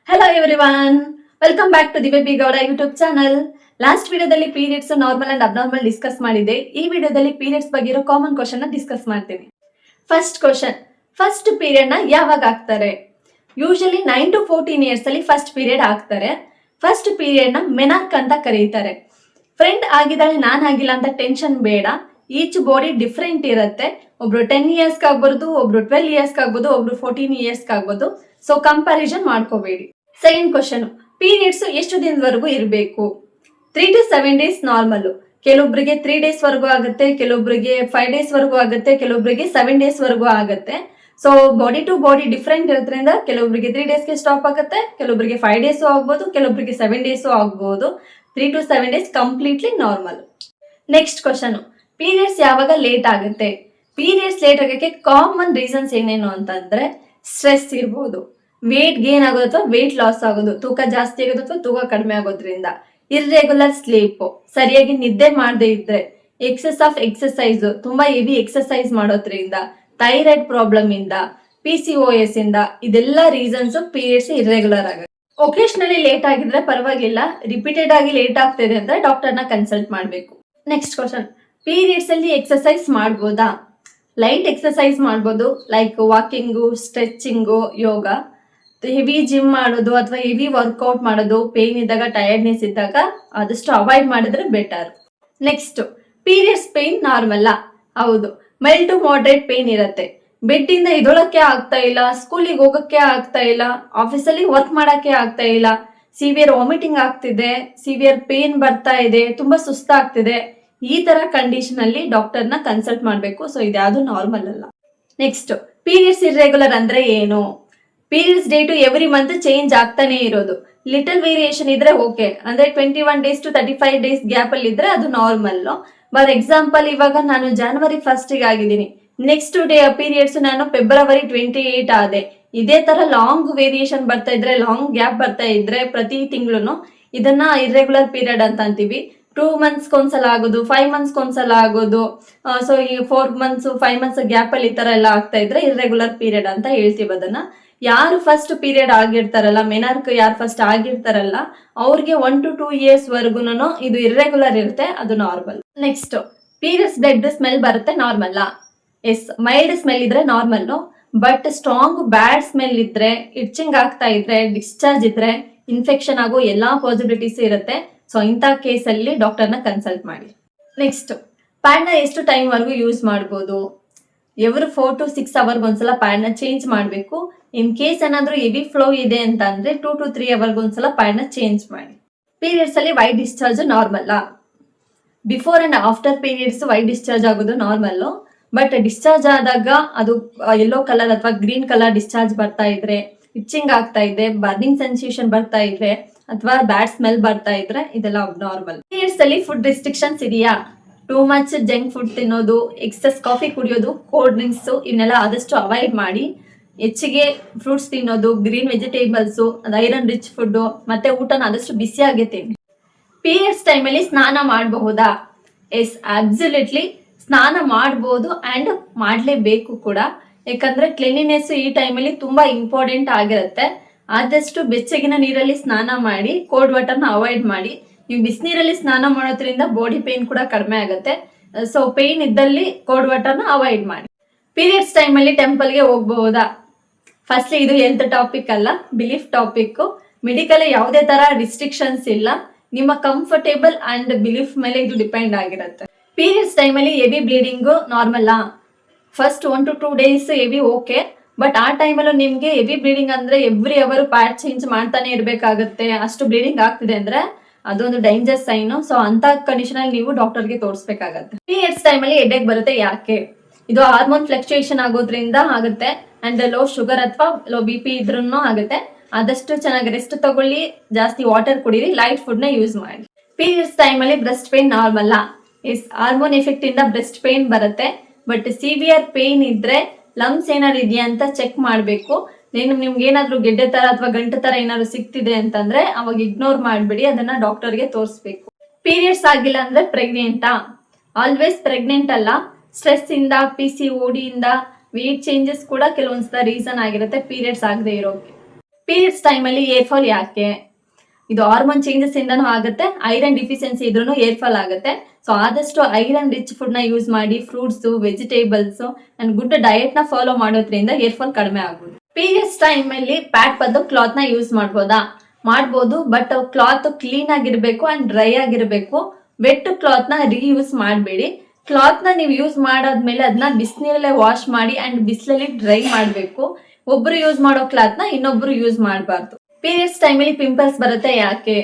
Hello everyone, welcome back to the Baby Gowda YouTube channel. Last ವಿಡಿಯೋದಲ್ಲಿ periods normal and abnormal discuss ಮಾಡಿದೆ. ಈ ವಿಡಿಯೋದಲ್ಲಿ periods ಬಗ್ಗೆ ಇರೋ ಕಾಮನ್ ಕ್ವಶನ್ ನ ಡಿಸ್ಕಸ್ ಮಾಡ್ತೀನಿ. ಫಸ್ಟ್ ಕ್ವಶನ್, ಫಸ್ಟ್ ಪೀರಿಯಡ್ ನ ಯಾವಾಗ ಆಗ್ತಾರೆ? ಯೂಶಲಿ 9 to 14 ಇಯರ್ಸ್ ಅಲ್ಲಿ ಫಸ್ಟ್ ಪೀರಿಯಡ್ ಆಗ್ತಾರೆ. ಫಸ್ಟ್ ಪೀರಿಯಡ್ ನ ಮೆನಾರ್ಕ್ ಅಂತ ಕರೀತಾರೆ. ಫ್ರೆಂಡ್ ಆಗಿದ್ದಾಳೆ ನಾನ್ ಆಗಿಲ್ಲ ಅಂತ ಟೆನ್ಷನ್ ಬೇಡ. ಈಚ್ ಬಾಡಿ ಡಿಫ್ರೆಂಟ್ ಇರುತ್ತೆ. ಒಬ್ರು 10 ಇಯರ್ಸ್ ಆಗ್ಬೋದು, ಒಬ್ರು 12 ಇಯರ್ಸ್ ಆಗ್ಬೋದು, ಒಬ್ರು 14 ಇಯರ್ಸ್ ಆಗ್ಬೋದು. ಸೊ ಕಂಪ್ಯಾರಿಸನ್ ಮಾಡ್ಕೋಬೇಡಿ. ಸೆಕೆಂಡ್ ಕ್ವಶನ್, ಪೀರಿಯಡ್ಸ್ ಎಷ್ಟು ದಿನದವರೆಗೂ ಇರಬೇಕು? 3 to 7 ಡೇಸ್ ನಾರ್ಮಲ್. ಕೆಲವೊಬ್ಬರಿಗೆ 3 ಡೇಸ್ ವರೆಗೂ ಆಗುತ್ತೆ, ಕೆಲವೊಬ್ಬರಿಗೆ 5 ಡೇಸ್ ವರೆಗೂ ಆಗುತ್ತೆ, ಕೆಲವೊಬ್ಬರಿಗೆ 7 ಡೇಸ್ ವರೆಗೂ ಆಗುತ್ತೆ. So body to body different ಇರೋದ್ರಿಂದ ಕೆಲವೊಬ್ಬರಿಗೆ 3 ಡೇಸ್ಗೆ ಸ್ಟಾಪ್ ಆಗುತ್ತೆ, ಕೆಲವೊಬ್ಬರಿಗೆ 5 ಡೇಸ್ ಆಗ್ಬೋದು, ಕೆಲವೊಬ್ಬರಿಗೆ 7 ಡೇಸ್ ಆಗ್ಬೋದು. 3 to 7 days completely normal. Next question, periods ಯಾವಾಗ ಲೇಟ್ ಆಗುತ್ತೆ? ಪೀರಿಯಡ್ಸ್ ಲೇಟ್ ಆಗಕ್ಕೆ ಕಾಮನ್ ರೀಸನ್ಸ್ ಏನೇನು ಅಂತಂದ್ರೆ ಸ್ಟ್ರೆಸ್ ಇರ್ಬೋದು, ವೇಟ್ ಗೇನ್ ಆಗೋದು ಅಥವಾ ವೇಟ್ ಲಾಸ್ ಆಗೋದು, ತೂಕ ಜಾಸ್ತಿ ಆಗೋದು ಅಥವಾ ತೂಕ ಕಡಿಮೆ ಆಗೋದ್ರಿಂದ, ಇರ್ರೆಗ್ಯುಲರ್ ಸ್ಲೀಪ್, ಸರಿಯಾಗಿ ನಿದ್ದೆ ಮಾಡದೇ ಇದ್ರೆ, ಎಕ್ಸೆಸ್ ಆಫ್ ಎಕ್ಸಸೈಸ್, ತುಂಬಾ ಹೆವಿ ಎಕ್ಸಸೈಸ್ ಮಾಡೋದ್ರಿಂದ, ಥೈರಾಯ್ಡ್ ಪ್ರಾಬ್ಲಮ್ ಇಂದ, PCOS ಇಂದ, ಇದೆಲ್ಲ ರೀಸನ್ಸ್ ಪೀರಿಯಡ್ಸ್ ಇರ್ರೆಗ್ಯುಲರ್ ಆಗುತ್ತೆ. ಒಕೇಶನಲಿ ಲೇಟ್ ಆಗಿದ್ರೆ ಪರವಾಗಿಲ್ಲ, ರಿಪೀಟೆಡ್ ಆಗಿ ಲೇಟ್ ಆಗ್ತಿದೆ ಅಂದ್ರೆ ಡಾಕ್ಟರ್ನ ಕನ್ಸಲ್ಟ್ ಮಾಡಬೇಕು. ನೆಕ್ಸ್ಟ್ ಕ್ವಶನ್, ಪೀರಿಯಡ್ಸ್ ಅಲ್ಲಿ ಎಕ್ಸಸೈಸ್ ಮಾಡ್ಬೋದಾ? ಲೈಟ್ ಎಕ್ಸಸೈಸ್ ಮಾಡ್ಬೋದು, ಲೈಕ್ ವಾಕಿಂಗು, ಸ್ಟ್ರೆಚಿಂಗು, ಯೋಗ. ಹೆವಿ ಜಿಮ್ ಮಾಡೋದು ಅಥವಾ ಹೆವಿ ವರ್ಕೌಟ್ ಮಾಡೋದು, ಪೇನ್ ಇದ್ದಾಗ, ಟಯರ್ಡ್ನೆಸ್ ಇದ್ದಾಗ ಆದಷ್ಟು ಅವಾಯ್ಡ್ ಮಾಡಿದ್ರೆ better. Next, periods pain normal? ಹೌದು, ಮೈಲ್ಡ್ ಟು ಮಾಡರೇಟ್ ಪೇನ್ ಇರುತ್ತೆ. ಬೆಡ್ ಇಂದ ಎದೊಳಕ್ಕೆ ಆಗ್ತಾ ಇಲ್ಲ, ಸ್ಕೂಲಿಗೆ ಹೋಗಕ್ಕೆ ಆಗ್ತಾ ಇಲ್ಲ, ಆಫೀಸಲ್ಲಿ ವರ್ಕ್ ಮಾಡಕ್ಕೆ ಆಗ್ತಾ ಇಲ್ಲ, ಸಿವಿಯರ್ ವಾಮಿಟಿಂಗ್ ಆಗ್ತಿದೆ, ಸಿವಿಯರ್ ಪೇನ್ ಬರ್ತಾ ಇದೆ, ತುಂಬಾ ಸುಸ್ತಾಗ್ತಿದೆ, ಈ ತರ ಕಂಡೀಷನ್ ಅಲ್ಲಿ ಡಾಕ್ಟರ್ನ ಕನ್ಸಲ್ಟ್ ಮಾಡಬೇಕು. ಸೊ ಇದ್ಯಾವುದು ನಾರ್ಮಲ್ ಅಲ್ಲ. ನೆಕ್ಸ್ಟ್, ಪೀರಿಯಡ್ಸ್ ಇರ್ರೆಗ್ಯುಲರ್ ಅಂದ್ರೆ ಏನು? Periods date every month change ಆಗ್ತಾನೆ ಇರೋದು. ಲಿಟಲ್ ವೇರಿಯೇಷನ್ ಇದ್ರೆ ಓಕೆ, ಅಂದ್ರೆ 21 ಡೇಸ್ ಟು 35 ಡೇಸ್ ಗ್ಯಾಪ್ ಅಲ್ಲಿ ಇದ್ರೆ ಅದು ನಾರ್ಮಲ್. ಫಾರ್ ಎಕ್ಸಾಂಪಲ್, ಇವಾಗ ನಾನು January 1st ಆಗಿದ್ದೀನಿ, ನೆಕ್ಸ್ಟ್ ಡೇ ಪೀರಿಯಡ್ಸ್ ನಾನು February 28 ಆದೆ. ಇದೇ ತರ ಲಾಂಗ್ ವೇರಿಯೇಷನ್ ಬರ್ತಾ ಇದ್ರೆ, ಲಾಂಗ್ ಗ್ಯಾಪ್ ಬರ್ತಾ ಇದ್ರೆ ಪ್ರತಿ ತಿಂಗಳು, ಇದನ್ನ ಇರ್ರೆಗ್ಯುಲರ್ ಪೀರಿಯಡ್ ಅಂತ ಅಂತೀವಿ. 2 months ಒಂದ್ಸಲ ಆಗೋದು, 5 months ಒಂದ್ಸಲ ಆಗೋದು. ಸೊ ಈ 4 months 5 months ಗ್ಯಾಪ್ ಅಲ್ಲಿ ಈ ತರ ಎಲ್ಲ ಆಗ್ತಾ ಇದ್ರೆ ಇರ್ರೆಗ್ಯುಲರ್ ಪೀರಿಯಡ್ ಅಂತ ಹೇಳ್ತೀವಿ ಅದನ್ನ. ಯಾರು ಫಸ್ಟ್ ಪೀರಿಯಡ್ ಆಗಿರ್ತಾರಲ್ಲ, ಮೆನಾರ್ಕ್ ಯಾರು ಫಸ್ಟ್ ಆಗಿರ್ತಾರಲ್ಲ, ಅವ್ರಿಗೆ 1 to 2 years ವರ್ಗುನು ಇದು ಇರ್ರೆಗ್ಯುಲರ್ ಇರುತ್ತೆ, ಅದು normal. Next, periods blood smell ಬರುತ್ತೆ, ನಾರ್ಮಲ್? ಎಸ್, ಮೈಲ್ಡ್ ಸ್ಮೆಲ್ ಇದ್ರೆ normal. But strong bad smell ಇದ್ರೆ, ಇಚ್ಚಿಂಗ್ ಆಗ್ತಾ ಇದ್ರೆ, ಡಿಸ್ಚಾರ್ಜ್ ಇದ್ರೆ, ಇನ್ಫೆಕ್ಷನ್ ಆಗೋ ಎಲ್ಲಾ ಪಾಸಿಬಿಲಿಟೀಸ್ ಇರುತ್ತೆ. ಸೊ ಇಂಥ ಕೇಸಲ್ಲಿ ಡಾಕ್ಟರ್ನ ಕನ್ಸಲ್ಟ್ ಮಾಡಿ. ನೆಕ್ಸ್ಟ್, ಪ್ಯಾಡ್ನ ಎಷ್ಟು ಟೈಮ್ ವರೆಗೂ ಯೂಸ್ ಮಾಡ್ಬೋದು? ಎವ್ರಿ 4 to 6 hours ಒಂದ್ಸಲ ಪ್ಯಾಡ್ನ ಚೇಂಜ್ ಮಾಡಬೇಕು. ಇನ್ ಕೇಸ್ ಏನಾದ್ರೂ ಹೆವಿ ಫ್ಲೋ ಇದೆ ಅಂತ ಅಂದ್ರೆ 2 to 3 hours ಒಂದ್ಸಲ ಪ್ಯಾಡ್ನ ಚೇಂಜ್ ಮಾಡಿ. ಪೀರಿಯಡ್ಸ್ ಅಲ್ಲಿ white discharge normal? Before and after periods white discharge ಆಗೋದು ನಾರ್ಮಲ್. ಬಟ್ ಡಿಸ್ಚಾರ್ಜ್ ಆದಾಗ ಅದು ಯೆಲ್ಲೋ ಕಲರ್ ಅಥವಾ ಗ್ರೀನ್ ಕಲರ್ ಡಿಸ್ಚಾರ್ಜ್ ಬರ್ತಾ ಇದ್ರೆ, ಇಚ್ಚಿಂಗ್ ಆಗ್ತಾ ಇದೆ, ಬರ್ನಿಂಗ್ ಸೆನ್ಸೇಷನ್ ಬರ್ತಾ ಇದ್ರೆ, ಅಥವಾ ಬ್ಯಾಡ್ ಸ್ಮೆಲ್ ಬರ್ತಾ ಇದ್ರೆ, ಇದೆಲ್ಲ ನಾರ್ಮಲ್. ಪೀರಿಯಡ್ಸ್ ಅಲ್ಲಿ ಫುಡ್ ರೆಸ್ಟ್ರಿಕ್ಷನ್ಸ್ ಇದೆಯಾ? ಟೂ ಮಚ್ ಜಂಕ್ ಫುಡ್ ತಿನ್ನೋದು, ಎಕ್ಸೆಸ್ ಕಾಫಿ ಕುಡಿಯೋದು, ಕೋಲ್ಡ್ ಡ್ರಿಂಕ್ಸ್, ಇವನ್ನೆಲ್ಲ ಆದಷ್ಟು ಅವಾಯ್ಡ್ ಮಾಡಿ. ಹೆಚ್ಚಿಗೆ ಫ್ರೂಟ್ಸ್ ತಿನ್ನೋದು, green vegetables, iron rich food, ಮತ್ತೆ ಊಟನ ಆದಷ್ಟು ಬಿಸಿಯಾಗಿ ತಿನ್ನಿ. ಪೀರಿಯಡ್ಸ್ ಟೈಮಲ್ಲಿ ಸ್ನಾನ ಮಾಡಬಹುದಾ? ಎಸ್, ಅಬ್ಸಲ್ಯೂಟ್ಲಿ ಸ್ನಾನ ಮಾಡಬಹುದು ಅಂಡ್ ಮಾಡಲೇಬೇಕು ಕೂಡ. ಯಾಕಂದ್ರೆ ಕ್ಲೀನಿನೆಸ್ ಈ ಟೈಮಲ್ಲಿ ತುಂಬಾ ಇಂಪಾರ್ಟೆಂಟ್ ಆಗಿರುತ್ತೆ. ಆದಷ್ಟು ಬೆಚ್ಚಗಿನ ನೀರಲ್ಲಿ ಸ್ನಾನ ಮಾಡಿ, ಕೋಲ್ಡ್ ವಾಟರ್ನ ಅವಾಯ್ಡ್ ಮಾಡಿ. ನೀವು ಬಿಸಿನೀರಲ್ಲಿ ಸ್ನಾನ ಮಾಡೋದ್ರಿಂದ ಬಾಡಿ ಪೇನ್ ಕೂಡ ಕಡಿಮೆ ಆಗುತ್ತೆ. ಸೊ ಪೇನ್ ಇದ್ದಲ್ಲಿ ಕೋಲ್ಡ್ ವಾಟರ್ನ ಅವಾಯ್ಡ್ ಮಾಡಿ. ಪೀರಿಯಡ್ಸ್ ಟೈಮಲ್ಲಿ ಟೆಂಪಲ್ಗೆ ಹೋಗಬಹುದಾ? ಫಸ್ಟ್ಲಿ ಇದು ಹೆಲ್ತ್ ಟಾಪಿಕ್ ಅಲ್ಲ, ಬಿಲೀಫ್ ಟಾಪಿಕ್. ಮೆಡಿಕಲ್ ಯಾವುದೇ ತರ ರಿಸ್ಟ್ರಿಕ್ಷನ್ಸ್ ಇಲ್ಲ, ನಿಮ್ಮ ಕಂಫರ್ಟೇಬಲ್ ಅಂಡ್ ಬಿಲೀಫ್ ಮೇಲೆ ಇದು ಡಿಪೆಂಡ್ ಆಗಿರುತ್ತೆ. ಪೀರಿಯಡ್ಸ್ ಟೈಮಲ್ಲಿ heavy bleeding normal? First 1 to 2 days heavy okay. But ಆ ಟೈಮಲ್ಲೂ ನಿಮ್ಗೆ ಹೆವಿ ಬ್ಲೀಡಿಂಗ್ ಅಂದ್ರೆ ಎವ್ರಿ ಅವರ್ ಪ್ಯಾಡ್ ಚೇಂಜ್ ಮಾಡ್ತಾನೆ ಇರ್ಬೇಕಾಗುತ್ತೆ, ಅಷ್ಟು ಬ್ಲೀಡಿಂಗ್ ಆಗ್ತಿದೆ ಅಂದ್ರೆ ಅದೊಂದು ಡೇಂಜರ್ ಸೈನ್. ಸೊ ಅಂತ ಕಂಡೀಷನ್ ಅಲ್ಲಿ ನೀವು ಡಾಕ್ಟರ್ಗೆ ತೋರಿಸಬೇಕಾಗತ್ತೆ. ಪೀರಿಯಡ್ಸ್ ಟೈಮಲ್ಲಿ ಹೆಡ್ಏಕ್ ಬರುತ್ತೆ, ಯಾಕೆ? ಇದು ಹಾರ್ಮೋನ್ ಫ್ಲಕ್ಚುಯೇಷನ್ ಆಗೋದ್ರಿಂದ ಆಗುತ್ತೆ. ಅಂಡ್ ಲೋ ಶುಗರ್ ಅಥವಾ ಲೋ BP ಇದ್ರೂ ಆಗುತ್ತೆ. ಆದಷ್ಟು ಚೆನ್ನಾಗಿ ರೆಸ್ಟ್ ತಗೊಳ್ಳಿ, ಜಾಸ್ತಿ ವಾಟರ್ ಕುಡೀರಿ, ಲೈಟ್ ಫುಡ್ ನ ಯೂಸ್ ಮಾಡಿ. ಪೀರಿಯಡ್ಸ್ ಟೈಮಲ್ಲಿ breast pain normal? Yes, hormone effect ಇಂದ ಬ್ರೆಸ್ಟ್ ಪೇನ್ ಬರುತ್ತೆ. ಬಟ್ ಸಿವಿಯರ್ ಪೇನ್ ಇದ್ರೆ ಲಮ್ಸ್ ಏನಾದ್ರು ಇದೆಯಾ ಅಂತ ಚೆಕ್ ಮಾಡಬೇಕು. ನಿಮ್ಗೆ ಏನಾದ್ರು ಗೆಡ್ಡೆ ತರ ಅಥವಾ ಗಂಟು ತರ ಏನಾದ್ರು ಸಿಗ್ತಿದೆ ಅಂತಂದ್ರೆ ಅವಾಗ ಇಗ್ನೋರ್ ಮಾಡ್ಬೇಡಿ, ಅದನ್ನ ಡಾಕ್ಟರ್ಗೆ ತೋರಿಸ್ಬೇಕು. ಪೀರಿಯಡ್ಸ್ ಆಗಿಲ್ಲ ಅಂದ್ರೆ ಪ್ರೆಗ್ನೆಂಟಾ? ಆಲ್ವೇಸ್ ಪ್ರೆಗ್ನೆಂಟ್ ಅಲ್ಲ. ಸ್ಟ್ರೆಸ್ ಇಂದ, PCOD ಇಂದ, ವೇಟ್ ಚೇಂಜಸ್ ಕೂಡ ಕೆಲವೊಂದ್ಸಲ ರೀಸನ್ ಆಗಿರುತ್ತೆ ಪೀರಿಯಡ್ಸ್ ಆಗದೆ ಇರೋಕೆ. ಪೀರಿಯಡ್ಸ್ ಟೈಮಲ್ಲಿ ಏರ್ ಫಾಲ್ ಯಾಕೆ? ಇದು ಹಾರ್ಮೋನ್ ಚೇಂಜಸ್ ಇಂದನೂ ಆಗುತ್ತೆ, ಐರನ್ ಡಿಫಿಷಿಯನ್ಸಿ ಇದ್ರೂ ಏರ್ ಫಾಲ್ ಆಗುತ್ತೆ. ಸೊ ಆದಷ್ಟು ಐರನ್ ರಿಚ್ ಫುಡ್ ನ ಯೂಸ್ ಮಾಡಿ, fruits, vegetables and good diet ನ ಫಾಲೋ ಮಾಡೋದ್ರಿಂದ ಏರ್ ಫಾಲ್ ಕಡಿಮೆ ಆಗುತ್ತೆ. ಪೀರಿಯಡ್ಸ್ ಟೈಮ್ ಅಲ್ಲಿ ಪ್ಯಾಡ್ ಬದಲು ಕ್ಲಾತ್ ನ ಯೂಸ್ ಮಾಡ್ಬೋದಾ? ಮಾಡ್ಬೋದು, ಬಟ್ ಕ್ಲಾತ್ ಕ್ಲೀನ್ ಆಗಿರ್ಬೇಕು ಅಂಡ್ ಡ್ರೈ ಆಗಿರ್ಬೇಕು. ವೆಟ್ ಕ್ಲಾತ್ ನ ರೀಯೂಸ್ ಮಾಡಬೇಡಿ. ಕ್ಲಾತ್ ನ ನೀವು ಯೂಸ್ ಮಾಡಾದ್ಮೇಲೆ ಅದನ್ನ ಬಿಸಿನೀರಲ್ಲೇ ವಾಶ್ ಮಾಡಿ ಅಂಡ್ ಬಿಸಿಲಲ್ಲಿ ಡ್ರೈ ಮಾಡಬೇಕು. ಒಬ್ರು ಯೂಸ್ ಮಾಡೋ ಕ್ಲಾತ್ ನ ಇನ್ನೊಬ್ರು ಯೂಸ್ ಮಾಡಬಾರ್ದು. ಪೀರಿಯಡ್ಸ್ ಟೈಮಲ್ಲಿ ಪಿಂಪಲ್ಸ್ ಬರುತ್ತೆ ಯಾಕೆ?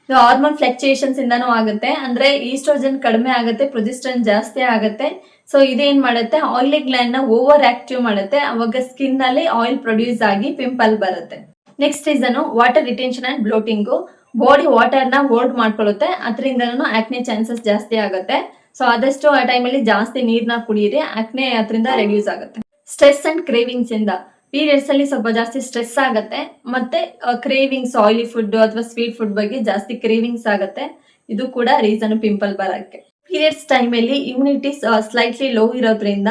ಹಾರ್ಮೋನ್ ಫ್ಲಕ್ಚುಯೇಷನ್ಸ್ ಇಂದಾನು ಆಗುತ್ತೆ. ಅಂದ್ರೆ ಈಸ್ಟ್ರೋಜನ್ ಕಡಿಮೆ ಆಗುತ್ತೆ, ಪ್ರೊಜೆಸ್ಟ್ರಾನ್ ಜಾಸ್ತಿ ಆಗುತ್ತೆ. ಸೊ ಇದೇನ್ ಮಾಡುತ್ತೆ, ಆಯಿಲಿ ಗ್ಲ್ಯಾಂಡ್ ನ ಓವರ್ ಆಕ್ಟಿವ್ ಮಾಡುತ್ತೆ. ಅವಾಗ ಸ್ಕಿನ್ ನಲ್ಲಿ ಆಯಿಲ್ ಪ್ರೊಡ್ಯೂಸ್ ಆಗಿ ಪಿಂಪಲ್ ಬರುತ್ತೆ. Next reason water retention and bloating. Body water ನ ಹೋಲ್ಡ್ ಮಾಡ್ಕೊಳ್ಳುತ್ತೆ, ಅದರಿಂದನೂ ಆಕ್ನೆ ಚಾನ್ಸಸ್ ಜಾಸ್ತಿ ಆಗುತ್ತೆ. ಸೊ ಆದಷ್ಟು ಆ ಟೈಮಲ್ಲಿ ಜಾಸ್ತಿ ನೀರ್ನ ಕುಡಿಯಿರಿ, ಆಕ್ನೆ ಅದರಿಂದ ರೆಡ್ಯೂಸ್ ಆಗುತ್ತೆ. ಸ್ಟ್ರೆಸ್ ಅಂಡ್ ಕ್ರೇವಿಂಗ್ಸ್ ಇಂದ ಪೀರಿಯಡ್ಸ್ ಅಲ್ಲಿ ಸ್ವಲ್ಪ ಜಾಸ್ತಿ ಸ್ಟ್ರೆಸ್ ಆಗುತ್ತೆ, ಮತ್ತೆ ಕ್ರೇವಿಂಗ್ಸ್, ಆಯಿಲಿ ಫುಡ್ ಅಥವಾ ಸ್ವೀಟ್ ಫುಡ್ ಬಗ್ಗೆ ಜಾಸ್ತಿ ಕ್ರೇವಿಂಗ್ಸ್ ಆಗುತ್ತೆ. ಇದು ಕೂಡ ರೀಸನ್ ಪಿಂಪಲ್ ಬರಕ್ಕೆ. ಪೀರಿಯಡ್ಸ್ ಟೈಮಲ್ಲಿ ಇಮ್ಯುನಿಟಿ ಸ್ಲೈಟ್ಲಿ ಲೋ ಇರೋದ್ರಿಂದ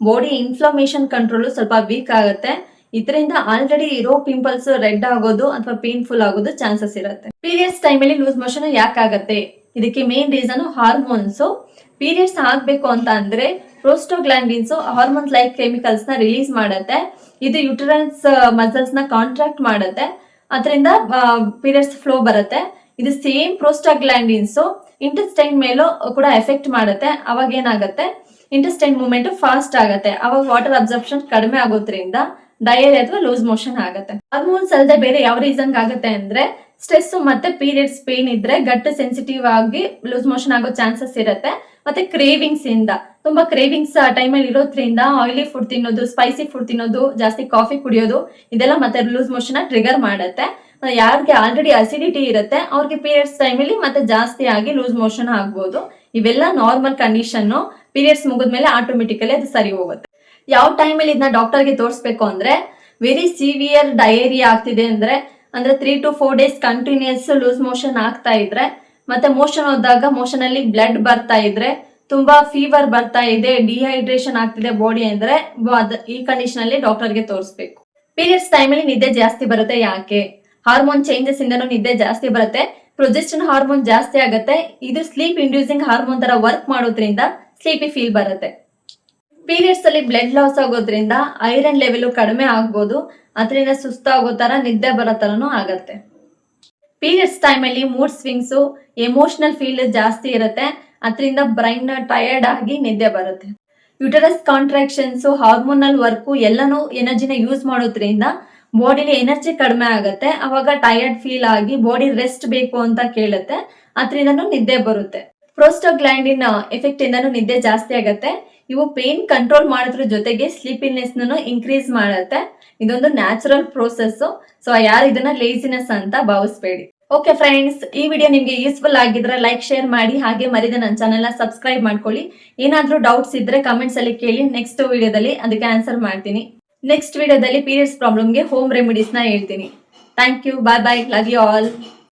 ಬಾಡಿ ಇನ್ಫ್ಲಮೇಷನ್ ಕಂಟ್ರೋಲ್ ಸ್ವಲ್ಪ ವೀಕ್ ಆಗುತ್ತೆ. ಇದರಿಂದ ಆಲ್ರೆಡಿ ಇರೋ ಪಿಂಪಲ್ಸ್ ರೆಡ್ ಆಗೋದು ಅಥವಾ ಪೇನ್ಫುಲ್ ಆಗೋದು ಚಾನ್ಸಸ್ ಇರುತ್ತೆ. ಪೀರಿಯಡ್ಸ್ ಟೈಮಲ್ಲಿ ಲೂಸ್ ಮೋಷನ್ ಯಾಕಾಗತ್ತೆ? ಇದಕ್ಕೆ ಮೇನ್ ರೀಸನ್ ಹಾರ್ಮೋನ್ಸ್. ಪೀರಿಯಡ್ಸ್ ಆಗ್ಬೇಕು ಅಂತ ಅಂದ್ರೆ ಪ್ರೋಸ್ಟೋಗ್ಲಾಂಡಿನ್ಸ್ ಹಾರ್ಮೋನ್ಸ್ ಲೈಕ್ ಕೆಮಿಕಲ್ಸ್ ನ ರಿಲೀಸ್ ಮಾಡುತ್ತೆ. ಇದು ಯುಟರನ್ಸ್ ಮಸಲ್ಸ್ ನ ಕಾಂಟ್ರಾಕ್ಟ್ ಮಾಡುತ್ತೆ, ಅದರಿಂದ ಪೀರಿಯಡ್ಸ್ ಫ್ಲೋ ಬರುತ್ತೆ. ಇದು ಸೇಮ್ ಪ್ರೋಸ್ಟಾಗ್ಲಾಂಡಿನ್ಸ್ ಇಂಟೆಸ್ಟೈನ್ ಮೇಲೂ ಕೂಡ ಎಫೆಕ್ಟ್ ಮಾಡುತ್ತೆ. ಅವಾಗ ಏನಾಗುತ್ತೆ, ಇಂಟೆಸ್ಟೈನ್ ಮೂವ್ಮೆಂಟ್ ಫಾಸ್ಟ್ ಆಗುತ್ತೆ. ಅವಾಗ ವಾಟರ್ ಅಬ್ಸರ್ಪ್ಷನ್ ಕಡಿಮೆ ಆಗೋದ್ರಿಂದ ಡಯೇರಿಯಾ ಅಥವಾ ಲೂಸ್ ಮೋಷನ್ ಆಗುತ್ತೆ. ಹಾರ್ಮೋನ್ಸ್ ಅಲ್ಲದೆ ಬೇರೆ ಯಾವ ರೀಸನ್ ಆಗುತ್ತೆ ಅಂದ್ರೆ ಸ್ಟ್ರೆಸ್ ಮತ್ತೆ ಪೀರಿಯಡ್ಸ್ ಪೇನ್ ಇದ್ರೆ ಗಟ್ ಸೆನ್ಸಿಟಿವ್ ಆಗಿ ಲೂಸ್ ಮೋಷನ್ ಆಗೋ ಚಾನ್ಸಸ್ ಇರುತ್ತೆ. ಮತ್ತೆ ಕ್ರೇವಿಂಗ್ಸ್ ಇಂದ, ತುಂಬಾ ಕ್ರೇವಿಂಗ್ಸ್ ಆ ಟೈಮಲ್ಲಿ ಇರೋದ್ರಿಂದ ಆಯಿಲಿ ಫುಡ್ ತಿನ್ನೋದು, ಸ್ಪೈಸಿ ಫುಡ್ ತಿನ್ನೋದು, ಜಾಸ್ತಿ ಕಾಫಿ ಕುಡಿಯೋದು, ಇದೆಲ್ಲ ಮತ್ತೆ ಲೂಸ್ ಮೋಷನ್ ಟ್ರಿಗರ್ ಮಾಡುತ್ತೆ. ಯಾರಿಗೆ ಆಲ್ರೆಡಿ ಅಸಿಡಿಟಿ ಇರುತ್ತೆ ಅವ್ರಿಗೆ ಪೀರಿಯಡ್ಸ್ ಟೈಮಲ್ಲಿ ಮತ್ತೆ ಜಾಸ್ತಿ ಆಗಿ ಲೂಸ್ ಮೋಷನ್ ಆಗ್ಬೋದು. ಇವೆಲ್ಲ ನಾರ್ಮಲ್ ಕಂಡೀಷನ್. ಪೀರಿಯಡ್ಸ್ ಮುಗಿದ್ಮೇಲೆ ಆಟೋಮೆಟಿಕಲಿ ಅದು ಸರಿ ಹೋಗುತ್ತೆ. ಯಾವ ಟೈಮಲ್ಲಿ ಇದನ್ನ ಡಾಕ್ಟರ್ಗೆ ತೋರಿಸ್ಬೇಕು ಅಂದ್ರೆ, ವೆರಿ ಸಿವಿಯರ್ ಡಯೇರಿಯಾ ಆಗ್ತಿದೆ ಅಂದ್ರೆ 3 to 4 days continuous loose motion ಆಗ್ತಾ ಇದ್ರೆ, ಮತ್ತೆ ಮೋಷನ್ ಹೋದಾಗ ಮೋಷನ್ ಅಲ್ಲಿ ಬ್ಲಡ್ ಬರ್ತಾ ಇದ್ರೆ, ತುಂಬಾ ಫೀವರ್ ಬರ್ತಾ ಇದೆ, ಡಿಹೈಡ್ರೇಷನ್ ಆಗ್ತಿದೆ ಬಾಡಿ ಅಂದ್ರೆ ಈ ಕಂಡೀಷನ್ ಅಲ್ಲಿ ಡಾಕ್ಟರ್ಗೆ ತೋರಿಸ್ಬೇಕು. ಪೀರಿಯಡ್ಸ್ ಟೈಮಲ್ಲಿ ನಿದ್ದೆ ಜಾಸ್ತಿ ಬರುತ್ತೆ ಯಾಕೆ? ಹಾರ್ಮೋನ್ ಚೇಂಜಸ್ ಇಂದನೂ ನಿದ್ದೆ ಜಾಸ್ತಿ ಬರುತ್ತೆ. ಪ್ರೊಜೆಸ್ಟ್ರಾನ್ ಹಾರ್ಮೋನ್ ಜಾಸ್ತಿ ಆಗುತ್ತೆ. ಇದು ಸ್ಲೀಪ್ ಇಂಡ್ಯೂಸಿಂಗ್ ಹಾರ್ಮೋನ್ ತರ ವರ್ಕ್ ಮಾಡೋದ್ರಿಂದ ಸ್ಲೀಪಿ ಫೀಲ್ ಬರುತ್ತೆ. ಪೀರಿಯಡ್ಸ್ ಅಲ್ಲಿ ಬ್ಲಡ್ ಲಾಸ್ ಆಗೋದ್ರಿಂದ ಐರನ್ ಲೆವೆಲ್ ಕಡಿಮೆ ಆಗ್ಬೋದು, ಅದರಿಂದ ಸುಸ್ತಾಗೋ ತರ, ನಿದ್ದೆ ಬರೋ ತರನು ಆಗತ್ತೆ. ಪೀರಿಯಡ್ಸ್ ಟೈಮಲ್ಲಿ ಮೂಡ್ ಸ್ವಿಂಗ್ಸ್, ಎಮೋಷನಲ್ ಫೀಲ್ ಜಾಸ್ತಿ ಇರುತ್ತೆ, ಅದರಿಂದ ಬ್ರೈನ್ ಟಯರ್ಡ್ ಆಗಿ ನಿದ್ದೆ ಬರುತ್ತೆ. ಯುಟರಸ್ ಕಾಂಟ್ರಾಕ್ಷನ್ಸ್, ಹಾರ್ಮೋನಲ್ ವರ್ಕ್ ಎಲ್ಲಾನು ಎನರ್ಜಿನ ಯೂಸ್ ಮಾಡೋದ್ರಿಂದ ಬಾಡಿಲಿ ಎನರ್ಜಿ ಕಡಿಮೆ ಆಗುತ್ತೆ. ಅವಾಗ ಟಯರ್ಡ್ ಫೀಲ್ ಆಗಿ ಬಾಡಿ ರೆಸ್ಟ್ ಬೇಕು ಅಂತ ಕೇಳುತ್ತೆ, ಅದರಿಂದನೂ ನಿದ್ದೆ ಬರುತ್ತೆ. ಪ್ರೋಸ್ಟೋಗ್ಲಾಂಡಿನ್ ಎಫೆಕ್ಟ್ ಇಂದನೂ ನಿದ್ದೆ ಜಾಸ್ತಿ ಆಗುತ್ತೆ. ಇವು ಪೇನ್ ಕಂಟ್ರೋಲ್ ಮಾಡೋದ್ರ ಜೊತೆಗೆ ಸ್ಲೀಪಿನೆಸ್ ಇನ್ಕ್ರೀಸ್ ಮಾಡುತ್ತೆ. ಇದೊಂದು ನ್ಯಾಚುರಲ್ ಪ್ರೋಸೆಸ್. ಸೊ ಯಾರು ಇದನ್ನ ಲೇಸಿನೆಸ್ ಅಂತ ಭಾವಿಸ್ಬೇಡಿ. ಓಕೆ ಫ್ರೆಂಡ್ಸ್, ಈ ವಿಡಿಯೋ ನಿಮ್ಗೆ ಯೂಸ್ಫುಲ್ ಆಗಿದ್ರೆ ಲೈಕ್, ಶೇರ್ ಮಾಡಿ. ಹಾಗೆ ಮರಿದ ನನ್ನ ಚಾನೆಲ್ ಸಬ್ಸ್ಕ್ರೈಬ್ ಮಾಡ್ಕೊಳ್ಳಿ. ಏನಾದ್ರೂ ಡೌಟ್ಸ್ ಇದ್ರೆ ಕಮೆಂಟ್ಸ್ ಅಲ್ಲಿ ಕೇಳಿ, ನೆಕ್ಸ್ಟ್ ವಿಡಿಯೋದಲ್ಲಿ ಅದಕ್ಕೆ ಆನ್ಸರ್ ಮಾಡ್ತೀನಿ. ನೆಕ್ಸ್ಟ್ ವಿಡಿಯೋದಲ್ಲಿ ಪೀರಿಯಡ್ಸ್ ಪ್ರಾಬ್ಲಮ್ಗೆ ಹೋಮ್ ರೆಮಿಡೀಸ್ ನ ಹೇಳ್ತೀನಿ. Thank you, bye bye, love you all.